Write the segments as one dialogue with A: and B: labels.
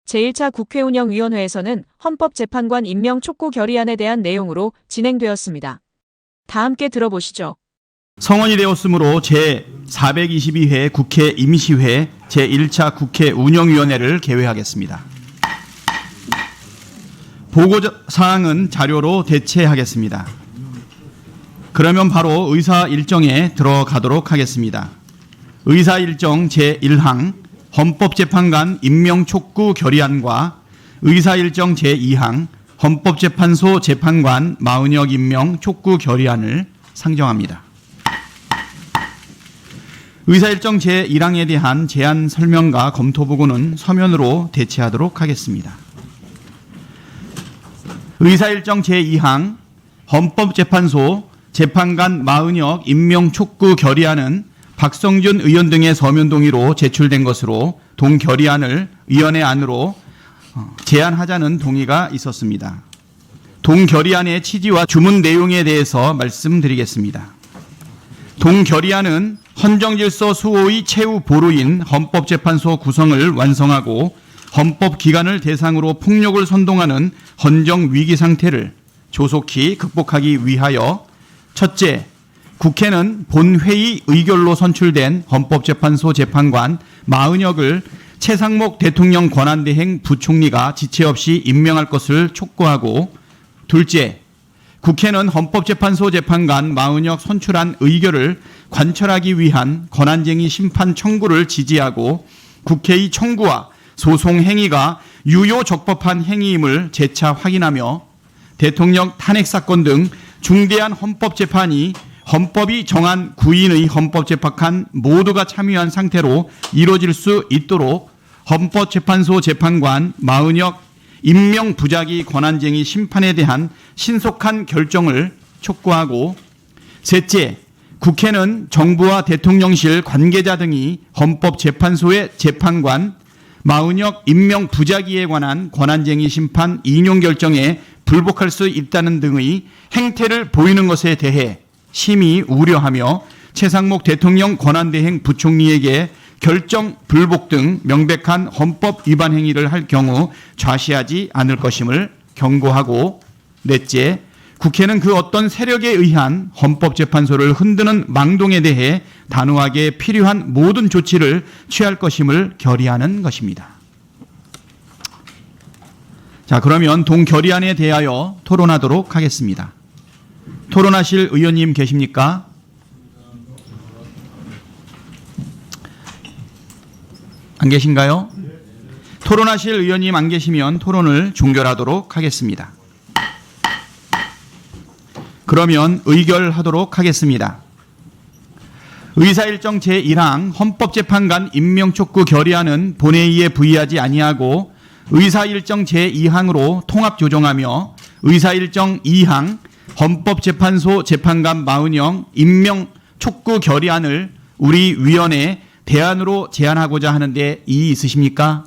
A: 제1차 국회 운영위원회에서는 헌법재판관 임명 촉구 결의안에 대한 내용으로 진행되었습니다. 다 함께 들어보시죠.
B: 성원이 되었으므로 제422회 국회 임시회 제1차 국회 운영위원회를 개회하겠습니다. 보고사항은 자료로 대체하겠습니다. 그러면 바로 의사일정에 들어가도록 하겠습니다. 의사일정 제1항 헌법재판관 임명 촉구 결의안과 의사일정 제2항 헌법재판소 재판관 마은혁 임명 촉구 결의안을 상정합니다. 의사일정 제1항에 대한 제안 설명과 검토 보고는 서면으로 대체하도록 하겠습니다. 의사일정 제2항 헌법재판소 재판관 마은혁 임명 촉구 결의안은 박성준 의원 등의 서면 동의로 제출된 것으로 동결의안을 위원회 안으로 제안하자는 동의가 있었습니다. 동결의안의 취지와 주문 내용에 대해서 말씀드리겠습니다. 동결의안은 헌정질서 수호의 최후 보루인 헌법재판소 구성을 완성하고 헌법기관을 대상으로 폭력을 선동하는 헌정위기 상태를 조속히 극복하기 위하여 첫째, 국회는 본회의 의결로 선출된 헌법재판소 재판관 마은혁을 최상목 대통령 권한대행 부총리가 지체 없이 임명할 것을 촉구하고 둘째, 국회는 헌법재판소 재판관 마은혁 선출안 의결을 관철하기 위한 권한쟁의 심판 청구를 지지하고 국회의 청구와 소송 행위가 유효 적법한 행위임을 재차 확인하며 대통령 탄핵 사건 등 중대한 헌법재판이 헌법이 정한 구인의 헌법재판관 모두가 참여한 상태로 이루어질 수 있도록 헌법재판소 재판관 마은혁 임명 부작위 권한쟁의 심판에 대한 신속한 결정을 촉구하고 셋째, 국회는 정부와 대통령실 관계자 등이 헌법재판소의 재판관 마은혁 임명 부작위에 관한 권한쟁의 심판 인용 결정에 불복할 수 있다는 등의 행태를 보이는 것에 대해 심히 우려하며 최상목 대통령 권한대행 부총리에게 결정 불복 등 명백한 헌법 위반 행위를 할 경우 좌시하지 않을 것임을 경고하고 넷째, 국회는 그 어떤 세력에 의한 헌법재판소를 흔드는 망동에 대해 단호하게 필요한 모든 조치를 취할 것임을 결의하는 것입니다. 자, 그러면 동결의안에 대하여 토론하도록 하겠습니다. 토론하실 의원님 계십니까? 안 계신가요? 토론하실 의원님 안 계시면 토론을 종결하도록 하겠습니다. 그러면 의결하도록 하겠습니다. 의사일정 제1항 헌법재판관 임명촉구 결의안은 본회의에 부의하지 아니하고 의사일정 제2항으로 통합조정하며 의사일정 2항 헌법재판소 재판관 마은혁 임명촉구 결의안을 우리 위원회 대안으로 제안하고자 하는데 이의 있으십니까?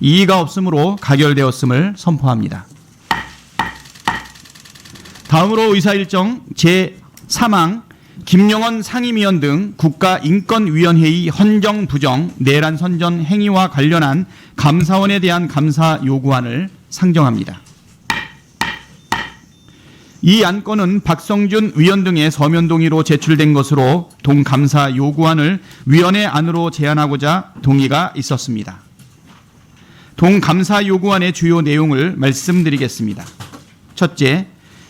B: 이의가 없으므로 가결되었음을 선포합니다. 다음으로 의사일정 제3항 김영원 상임위원 등 국가인권위원회의 헌정부정 내란 선전 행위와 관련한 감사원에 대한 감사 요구안을 상정합니다. 이 안건은 박성준 위원 등의 서면 동의로 제출된 것으로 동감사 요구안을 위원회 안으로 제안하고자 동의가 있었습니다. 동감사 요구안의 주요 내용을 말씀드리겠습니다. 첫째,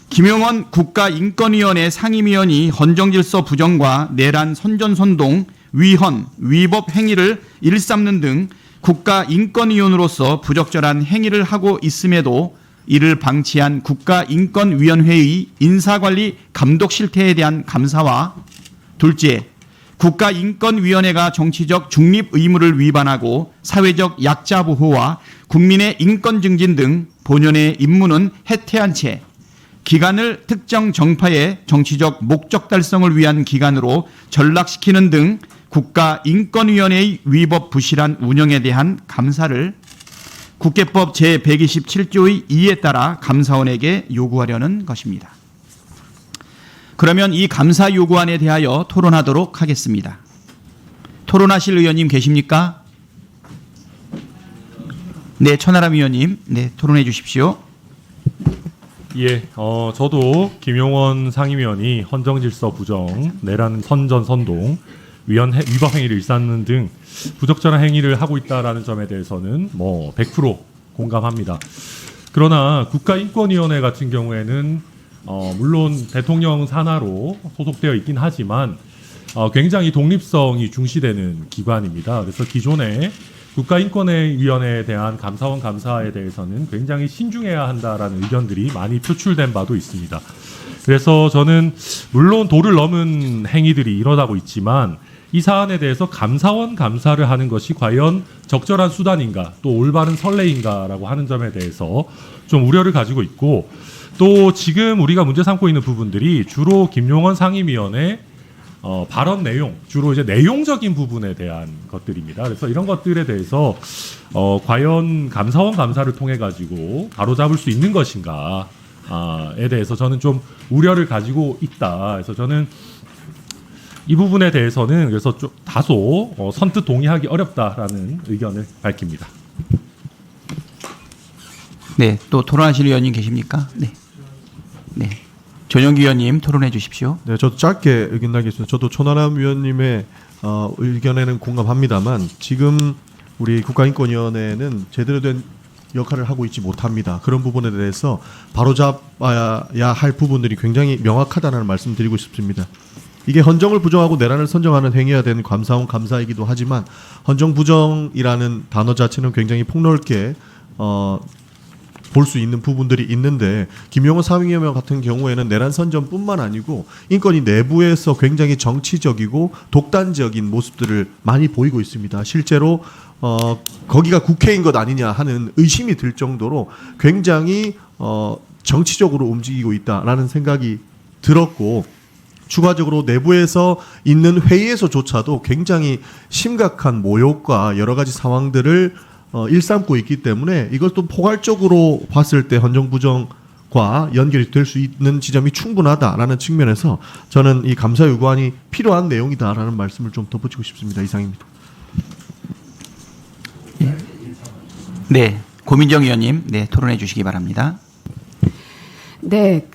B: 김영원 국가인권위원회 상임위원이 헌정질서 부정과 내란 선전선동, 위헌, 위법 행위를 일삼는 등 국가인권위원으로서 부적절한 행위를 하고 있음에도 이를 방치한 국가인권위원회의 인사관리 감독 실태에 대한 감사와 둘째, 국가인권위원회가 정치적 중립 의무를 위반하고 사회적 약자 보호와 국민의 인권 증진 등 본연의 임무는 해태한 채 기관을 특정 정파의 정치적 목적 달성을 위한 기관으로 전락시키는 등 국가인권위원회의 위법 부실한 운영에 대한 감사를 국회법 제127조의 2에 따라 감사원에게 요구하려는 것입니다. 그러면 이 감사 요구안에 대하여 토론하도록 하겠습니다. 토론하실 의원님 계십니까? 네, 천하람 위원님, 네, 토론해 주십시오.
C: 예, 저도 김용원 상임위원이 헌정질서 부정, 내란 선전 선동, 위법 행위를 일삼는 등 부적절한 행위를 하고 있다라는 점에 대해서는 100% 공감합니다. 그러나 국가인권위원회 같은 경우에는 물론 대통령 산하로 소속되어 있긴 하지만 굉장히 독립성이 중시되는 기관입니다. 그래서 기존에 국가인권위원회에 대한 감사원 감사에 대해서는 굉장히 신중해야 한다라는 의견들이 많이 표출된 바도 있습니다. 그래서 저는 물론 도를 넘은 행위들이 일어나고 있지만 이 사안에 대해서 감사원 감사를 하는 것이 과연 적절한 수단인가 또 올바른 선례인가라고 하는 점에 대해서 좀 우려를 가지고 있고, 또 지금 우리가 문제 삼고 있는 부분들이 주로 김용원 상임위원회 발언 내용, 주로 이제 내용적인 부분에 대한 것들입니다. 그래서 이런 것들에 대해서 과연 감사원 감사를 통해 가지고 바로잡을 수 있는 것인가에 대해서 저는 좀 우려를 가지고 있다. 그래서 저는 이 부분에 대해서는 그래서 좀 다소 선뜻 동의하기 어렵다라는 의견을 밝힙니다.
B: 네, 또 토론하실 위원님 계십니까? 네, 네, 전용기 위원님 토론해 주십시오.
D: 네, 저도 짧게 의견 나겠습니다. 저도 천하람 위원님의 의견에는 공감합니다만 지금 우리 국가인권위원회는 제대로 된 역할을 하고 있지 못합니다. 그런 부분에 대해서 바로잡아야 할 부분들이 굉장히 명확하다는 말씀 드리고 싶습니다. 이게 헌정을 부정하고 내란을 선정하는 행위가 된 감사원 감사이기도 하지만 헌정 부정이라는 단어 자체는 굉장히 폭넓게 볼 수 있는 부분들이 있는데, 김용원 상임위원 같은 경우에는 내란 선전뿐만 아니고 인권위 내부에서 굉장히 정치적이고 독단적인 모습들을 많이 보이고 있습니다. 실제로 거기가 국회인 것 아니냐 하는 의심이 들 정도로 굉장히 정치적으로 움직이고 있다라는 생각이 들었고, 추가적으로 내부에서 있는 회의에서조차도 굉장히 심각한 모욕과 여러 가지 상황들을 일삼고 있기 때문에 이것도 포괄적으로 봤을 때 헌정부정과 연결이 될 수 있는 지점이 충분하다라는 측면에서 저는 이 감사 요구안이 필요한 내용이다라는 말씀을 좀 덧붙이고 싶습니다. 이상입니다.
B: 네, 고민정 위원님, 네, 토론해 주시기 바랍니다.
E: 네,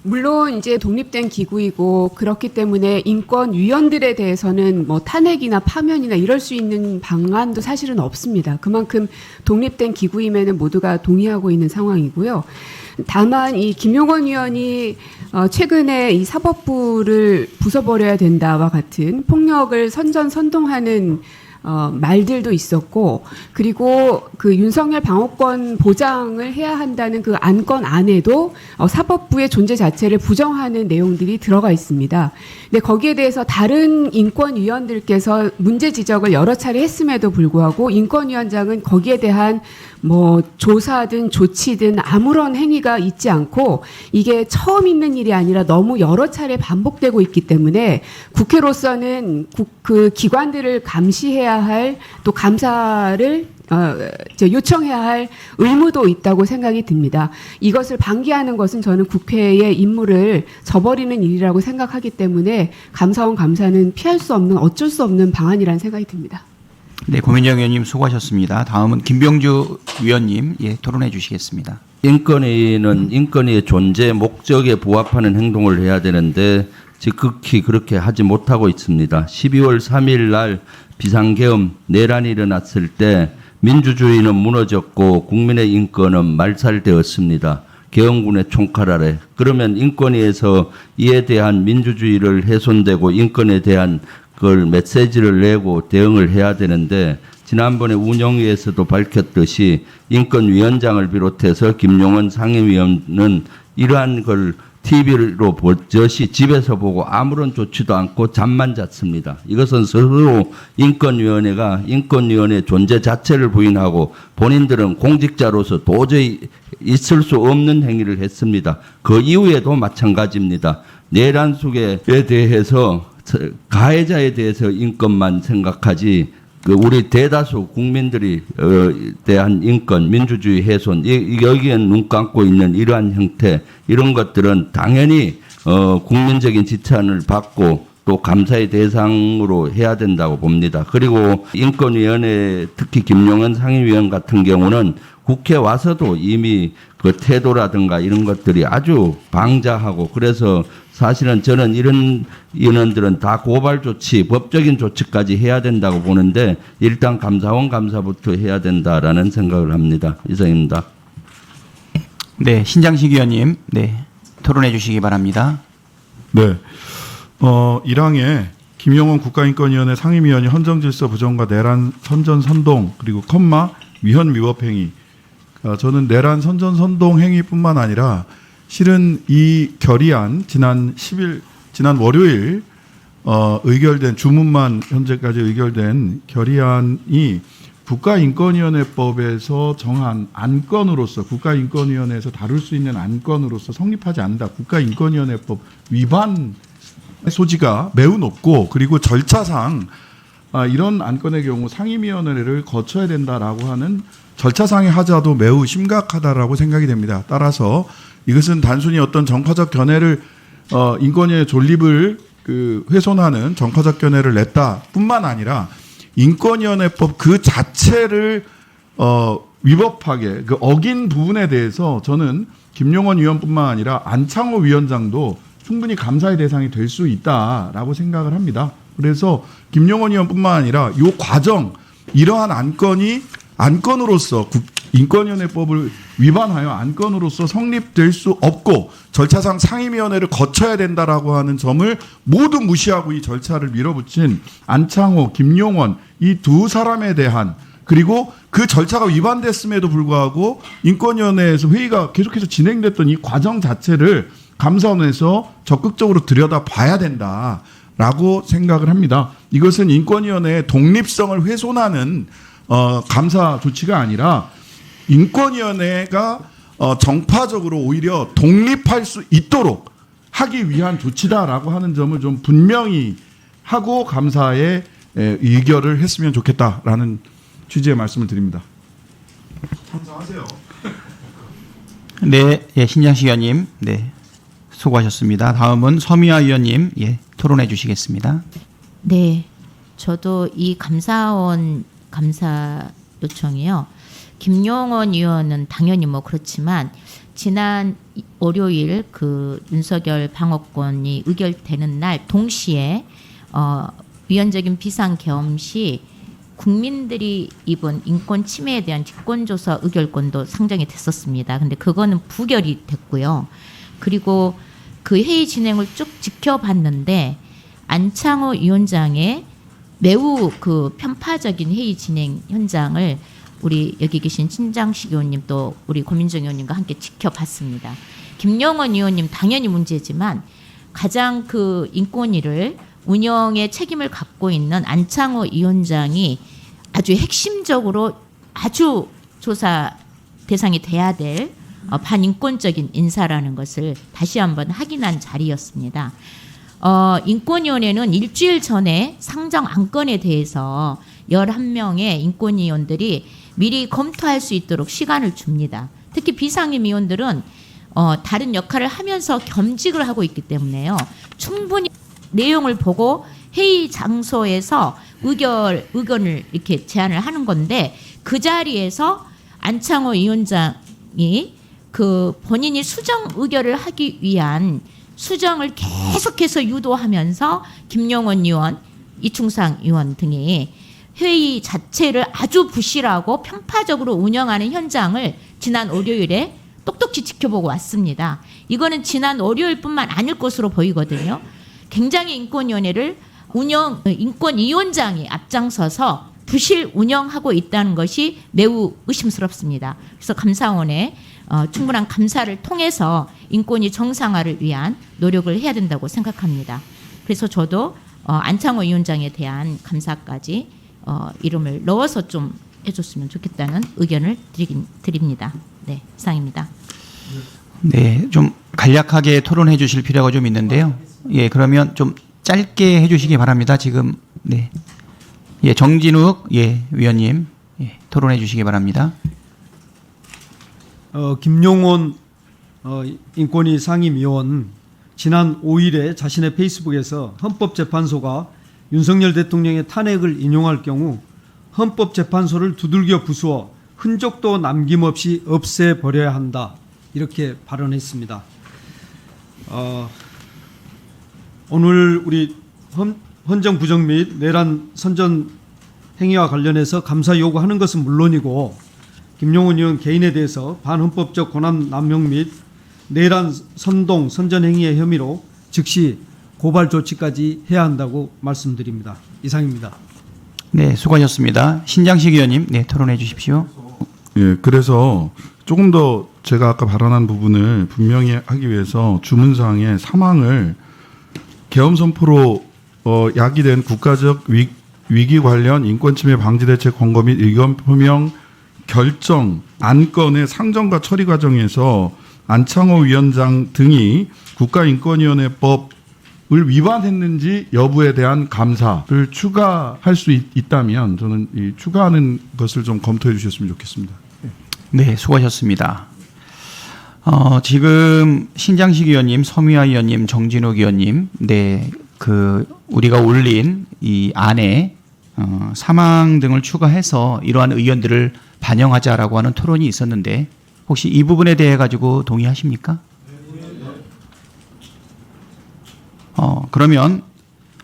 E: 물론 이제 독립된 기구이고 그렇기 때문에 인권위원들에 대해서는 뭐 탄핵이나 파면이나 이럴 수 있는 방안도 사실은 없습니다. 그만큼 독립된 기구임에는 모두가 동의하고 있는 상황이고요. 다만 이 김용원 위원이 최근에 이 사법부를 부숴버려야 된다와 같은 폭력을 선동하는 말들도 있었고, 그리고 그 윤석열 방어권 보장을 해야 한다는 그 안건 안에도 사법부의 존재 자체를 부정하는 내용들이 들어가 있습니다. 근데 거기에 대해서 다른 인권위원들께서 문제 지적을 여러 차례 했음에도 불구하고 인권위원장은 거기에 대한 뭐 조사든 조치든 아무런 행위가 있지 않고, 이게 처음 있는 일이 아니라 너무 여러 차례 반복되고 있기 때문에 국회로서는 그 기관들을 감시해야 할, 또 감사를 요청해야 할 의무도 있다고 생각이 듭니다. 이것을 방기하는 것은 저는 국회의 임무를 저버리는 일이라고 생각하기 때문에 감사원 감사는 피할 수 없는, 어쩔 수 없는 방안이라는 생각이 듭니다.
B: 네, 고민정 위원님 수고하셨습니다. 다음은 김병주 위원님, 예, 토론해 주시겠습니다.
F: 인권위는 인권위의 존재 목적에 부합하는 행동을 해야 되는데 즉극히 그렇게 하지 못하고 있습니다. 12월 3일 날 비상계엄 내란이 일어났을 때 민주주의는 무너졌고 국민의 인권은 말살되었습니다. 계엄군의 총칼 아래. 그러면 인권위에서 이에 대한 민주주의를 훼손되고 인권에 대한 그걸 메시지를 내고 대응을 해야 되는데, 지난번에 운영위에서도 밝혔듯이 인권위원장을 비롯해서 김용원 상임위원은 이러한 걸 TV로 보듯이 집에서 보고 아무런 조치도 않고 잠만 잤습니다. 이것은 스스로 인권위원회가 인권위원회 존재 자체를 부인하고 본인들은 공직자로서 도저히 있을 수 없는 행위를 했습니다. 그 이후에도 마찬가지입니다. 내란 속에 대해서 가해자에 대해서 인권만 생각하지 우리 대다수 국민들이 대한 인권, 민주주의 훼손, 여기엔 눈 감고 있는 이러한 형태, 이런 것들은 당연히 국민적인 지탄을 받고 또 감사의 대상으로 해야 된다고 봅니다. 그리고 인권위원회 특히 김용원 상임위원 같은 경우는 국회 와서도 이미 그 태도라든가 이런 것들이 아주 방자하고 그래서 사실은 저는 이런 인원들은 다 고발 조치, 법적인 조치까지 해야 된다고 보는데 일단 감사원 감사부터 해야 된다라는 생각을 합니다. 이상입니다.
B: 네, 신장식 의원님, 네, 토론해 주시기 바랍니다.
G: 네. 1항에 김용원 국가인권위원회 상임위원이 헌정질서 부정과 내란 선전 선동 그리고 위헌 위법 행위. 저는 내란 선전 선동 행위뿐만 아니라 실은 이 결의안 지난 월요일 의결된 주문만 현재까지 의결된 결의안이 국가인권위원회법에서 정한 안건으로서 국가인권위원회에서 다룰 수 있는 안건으로서 성립하지 않는다. 국가인권위원회법 위반 소지가 매우 높고 그리고 절차상 이런 안건의 경우 상임위원회를 거쳐야 된다라고 하는 절차상의 하자도 매우 심각하다라고 생각이 됩니다. 따라서 이것은 단순히 어떤 정파적 견해를 인권위의 존립을 훼손하는 정파적 견해를 냈다뿐만 아니라 인권위원회법 그 자체를 위법하게 어긴 부분에 대해서 저는 김용원 위원뿐만 아니라 안창호 위원장도 충분히 감사의 대상이 될 수 있다라고 생각을 합니다. 그래서 김용원 의원뿐만 아니라 이 과정 이러한 안건으로서 인권위원회법을 위반하여 안건으로서 성립될 수 없고 절차상 상임위원회를 거쳐야 된다라고 하는 점을 모두 무시하고 이 절차를 밀어붙인 안창호, 김용원 이 두 사람에 대한 그리고 그 절차가 위반됐음에도 불구하고 인권위원회에서 회의가 계속해서 진행됐던 이 과정 자체를 감사원에서 적극적으로 들여다봐야 된다라고 생각을 합니다. 이것은 인권위원회의 독립성을 훼손하는 감사 조치가 아니라 인권위원회가 정파적으로 오히려 독립할 수 있도록 하기 위한 조치다라고 하는 점을 좀 분명히 하고 감사에 의결을 했으면 좋겠다라는 취지의 말씀을 드립니다. 감사하세요.
B: 네, 예, 신장식 의원님, 네, 수고하셨습니다. 다음은 서미화 의원님, 예, 토론해 주시겠습니다.
H: 네, 저도 이 감사원 감사 요청이요. 김용원 의원은 당연히 뭐 그렇지만 지난 월요일 그 윤석열 방어권이 의결되는 날 동시에 위헌적인 비상 계엄 시 국민들이 입은 인권 침해에 대한 직권조사 의결권도 상정이 됐었습니다. 근데 그거는 부결이 됐고요. 그리고 그 회의 진행을 쭉 지켜봤는데 안창호 위원장의 매우 그 편파적인 회의 진행 현장을 우리 여기 계신 신장식 의원님 또 우리 고민정 의원님과 함께 지켜봤습니다. 김용원 의원님 당연히 문제지만 가장 그 인권위를 운영의 책임을 갖고 있는 안창호 위원장이 아주 핵심적으로 아주 조사 대상이 돼야 될 반인권적인 인사라는 것을 다시 한번 확인한 자리였습니다. 인권위원회는 일주일 전에 상정 안건에 대해서 11명의 인권위원들이 미리 검토할 수 있도록 시간을 줍니다. 특히 비상임위원들은 다른 역할을 하면서 겸직을 하고 있기 때문에요. 충분히 내용을 보고 회의 장소에서 의견을 이렇게 제안을 하는 건데 그 자리에서 안창호 위원장이 그 본인이 수정 의결을 하기 위한 수정을 계속해서 유도하면서 김용원 의원, 이충상 의원 등이 회의 자체를 아주 부실하고 편파적으로 운영하는 현장을 지난 월요일에 똑똑히 지켜보고 왔습니다. 이거는 지난 월요일뿐만 아닐 것으로 보이거든요. 굉장히 인권위원회를 인권위원장이 앞장서서 부실 운영하고 있다는 것이 매우 의심스럽습니다. 그래서 감사원에 충분한 감사를 통해서 인권위 정상화를 위한 노력을 해야 된다고 생각합니다. 그래서 저도 안창호 위원장에 대한 감사까지 이름을 넣어서 좀 해줬으면 좋겠다는 의견을 드립니다. 네, 이상입니다.
B: 네, 좀 간략하게 토론해 주실 필요가 좀 있는데요. 예, 그러면 좀 짧게 해주시기 바랍니다. 지금 네, 예, 정진욱 예 위원님 예, 토론해 주시기 바랍니다.
I: 김용원 인권위 상임위원 지난 5일에 자신의 페이스북에서 헌법재판소가 윤석열 대통령의 탄핵을 인용할 경우 헌법재판소를 두들겨 부수어 흔적도 남김없이 없애버려야 한다, 이렇게 발언했습니다. 오늘 우리 헌정 부정 및 내란 선전 행위와 관련해서 감사 요구하는 것은 물론이고 김용원 의원 개인에 대해서 반헌법적 권한 남용 및 내란 선동 선전 행위의 혐의로 즉시 고발 조치까지 해야 한다고 말씀드립니다. 이상입니다.
B: 네, 수고하셨습니다. 신장식 의원님, 네, 토론해 주십시오.
G: 예, 그래서 조금 더 제가 아까 발언한 부분을 분명히 하기 위해서 주문사항에 사망을 계엄 선포로 야기된 국가적 위기 관련 인권침해 방지대책 권고 및 의견 표명 결정 안건의 상정과 처리 과정에서 안창호 위원장 등이 국가인권위원회법을 위반했는지 여부에 대한 감사를 추가할 수 있다면 저는 이 추가하는 것을 좀 검토해 주셨으면 좋겠습니다.
B: 네, 수고하셨습니다. 지금 신장식 의원님, 서미화 의원님, 정진욱 의원님, 네, 우리가 올린 이 안에 사망 등을 추가해서 이러한 의견들을 반영하자라고 하는 토론이 있었는데 혹시 이 부분에 대해 가지고 동의하십니까? 그러면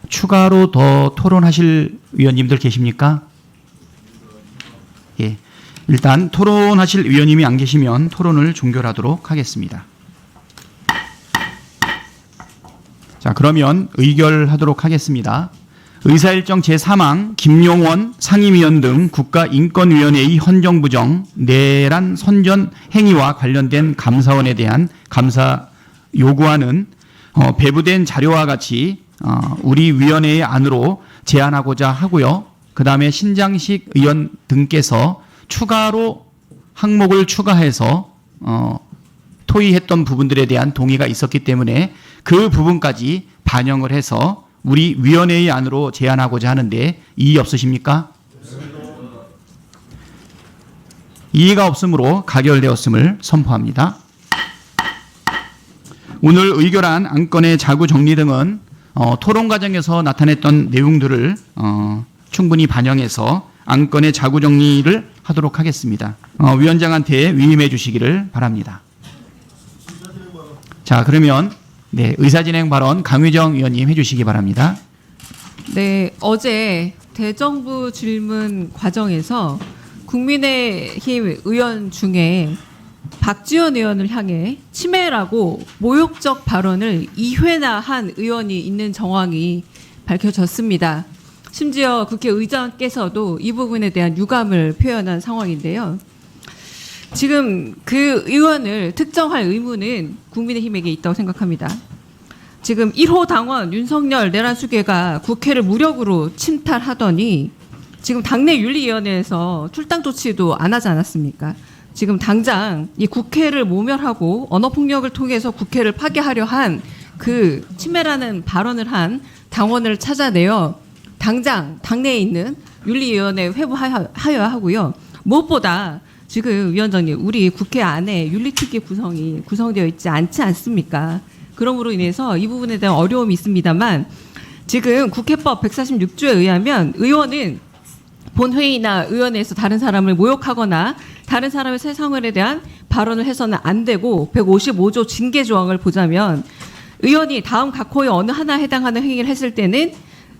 B: 추가로 더 토론하실 위원님들 계십니까? 예. 일단 토론하실 위원님이 안 계시면 토론을 종결하도록 하겠습니다. 자, 그러면 의결하도록 하겠습니다. 의사일정 제3항 김용원 상임위원 등 국가인권위원회의 헌정부정 내란 선전 행위와 관련된 감사원에 대한 감사 요구안은 배부된 자료와 같이 우리 위원회의 안으로 제안하고자 하고요. 그 다음에 신장식 의원 등께서 추가로 항목을 추가해서 토의했던 부분들에 대한 동의가 있었기 때문에 그 부분까지 반영을 해서 우리 위원회의 안으로 제안하고자 하는데 이의 없으십니까? 이의가 없으므로 가결되었음을 선포합니다. 오늘 의결한 안건의 자구 정리 등은 토론 과정에서 나타냈던 내용들을 충분히 반영해서 안건의 자구 정리를 하도록 하겠습니다. 위원장한테 위임해 주시기를 바랍니다. 자, 그러면 네, 의사진행 발언 강의정 의원님 해주시기 바랍니다.
J: 네, 어제 대정부 질문 과정에서 국민의힘 의원 중에 박지원 의원을 향해 치매라고 모욕적 발언을 2회나 한 의원이 있는 정황이 밝혀졌습니다. 심지어 국회의장께서도 이 부분에 대한 유감을 표현한 상황인데요. 지금 그 의원을 특정할 의무는 국민의힘에게 있다고 생각합니다. 지금 1호 당원 윤석열 내란수괴가 국회를 무력으로 침탈하더니 지금 당내 윤리위원회에서 출당 조치도 안 하지 않았습니까? 지금 당장 이 국회를 모멸하고 언어폭력을 통해서 국회를 파괴하려 한 그 치매라는 발언을 한 당원을 찾아내어 당장 당내에 있는 윤리위원회에 회부하여야 하고요. 무엇보다 지금 위원장님, 우리 국회 안에 윤리특위 구성이 구성되어 있지 않지 않습니까? 그러므로 인해서 이 부분에 대한 어려움이 있습니다만 지금 국회법 146조에 의하면 의원은 본회의나 의원회에서 다른 사람을 모욕하거나 다른 사람의 세상에 대한 발언을 해서는 안 되고 155조 징계 조항을 보자면 의원이 다음 각호의 어느 하나에 해당하는 행위를 했을 때는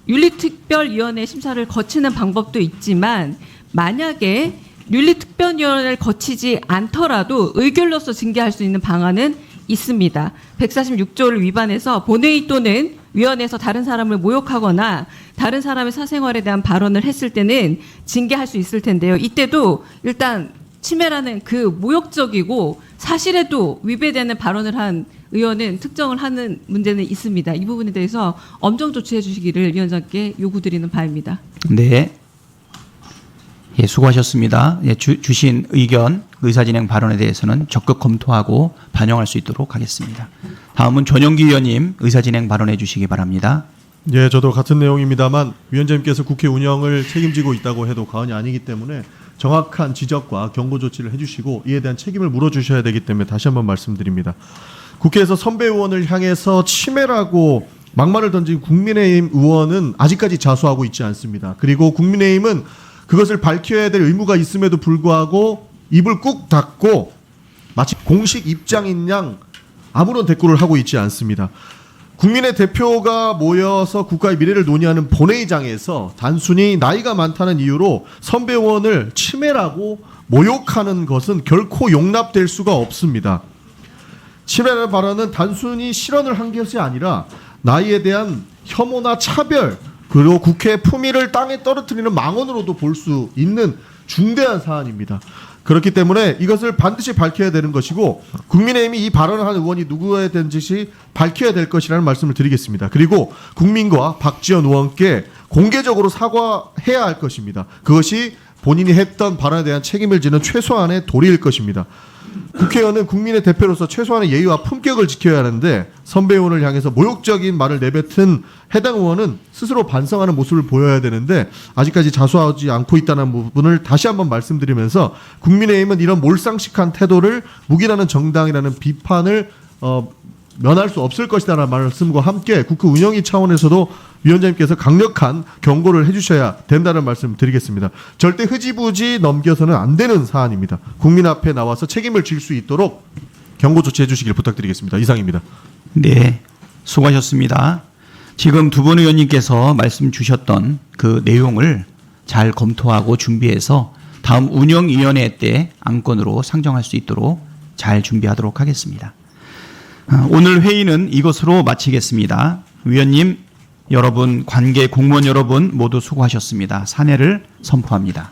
J: 윤리특별위원회 심사를 거치는 방법도 있지만 만약에 윤리특별위원회를 거치지 않더라도 의결로서 징계할 수 있는 방안은 있습니다. 146조를 위반해서 본회의 또는 위원회에서 다른 사람을 모욕하거나 다른 사람의 사생활에 대한 발언을 했을 때는 징계할 수 있을 텐데요. 이때도 일단 치매라는 그 모욕적이고 사실에도 위배되는 발언을 한 의원은 특정을 하는 문제는 있습니다. 이 부분에 대해서 엄정 조치해 주시기를 위원장께 요구드리는 바입니다.
B: 네. 예, 수고하셨습니다. 예, 주신 의견, 의사진행 발언에 대해서는 적극 검토하고 반영할 수 있도록 하겠습니다. 다음은 전용기 의원님 의사진행 발언해 주시기 바랍니다.
D: 예, 저도 같은 내용입니다만 위원장님께서 국회 운영을 책임지고 있다고 해도 과언이 아니기 때문에 정확한 지적과 경고 조치를 해주시고 이에 대한 책임을 물어주셔야 되기 때문에 다시 한번 말씀드립니다. 국회에서 선배 의원을 향해서 침해라고 막말을 던진 국민의힘 의원은 아직까지 자수하고 있지 않습니다. 그리고 국민의힘은 그것을 밝혀야 될 의무가 있음에도 불구하고 입을 꾹 닫고 마치 공식 입장인 양 아무런 대꾸를 하고 있지 않습니다. 국민의 대표가 모여서 국가의 미래를 논의하는 본회의장에서 단순히 나이가 많다는 이유로 선배 의원을 침해라고 모욕하는 것은 결코 용납될 수가 없습니다. 침해라는 발언은 단순히 실언을 한 것이 아니라 나이에 대한 혐오나 차별, 그리고 국회의 품위를 땅에 떨어뜨리는 망언으로도 볼 수 있는 중대한 사안입니다. 그렇기 때문에 이것을 반드시 밝혀야 되는 것이고 국민의힘이 이 발언을 한 의원이 누구에 된지 밝혀야 될 것이라는 말씀을 드리겠습니다. 그리고 국민과 박지원 의원께 공개적으로 사과해야 할 것입니다. 그것이 본인이 했던 발언에 대한 책임을 지는 최소한의 도리일 것입니다. 국회의원은 국민의 대표로서 최소한의 예의와 품격을 지켜야 하는데 선배 의원을 향해서 모욕적인 말을 내뱉은 해당 의원은 스스로 반성하는 모습을 보여야 되는데 아직까지 자수하지 않고 있다는 부분을 다시 한번 말씀드리면서 국민의힘은 이런 몰상식한 태도를 묵인하는 정당이라는 비판을 면할 수 없을 것이다라는 말씀과 함께 국회 운영위 차원에서도 위원장님께서 강력한 경고를 해주셔야 된다는 말씀 드리겠습니다. 절대 흐지부지 넘겨서는 안 되는 사안입니다. 국민 앞에 나와서 책임을 질 수 있도록 경고 조치해 주시길 부탁드리겠습니다. 이상입니다.
B: 네, 수고하셨습니다. 지금 두 분 의원님께서 말씀 주셨던 그 내용을 잘 검토하고 준비해서 다음 운영위원회 때 안건으로 상정할 수 있도록 잘 준비하도록 하겠습니다. 오늘 회의는 이것으로 마치겠습니다. 위원님, 여러분, 관계 공무원 여러분 모두 수고하셨습니다. 사내를 선포합니다.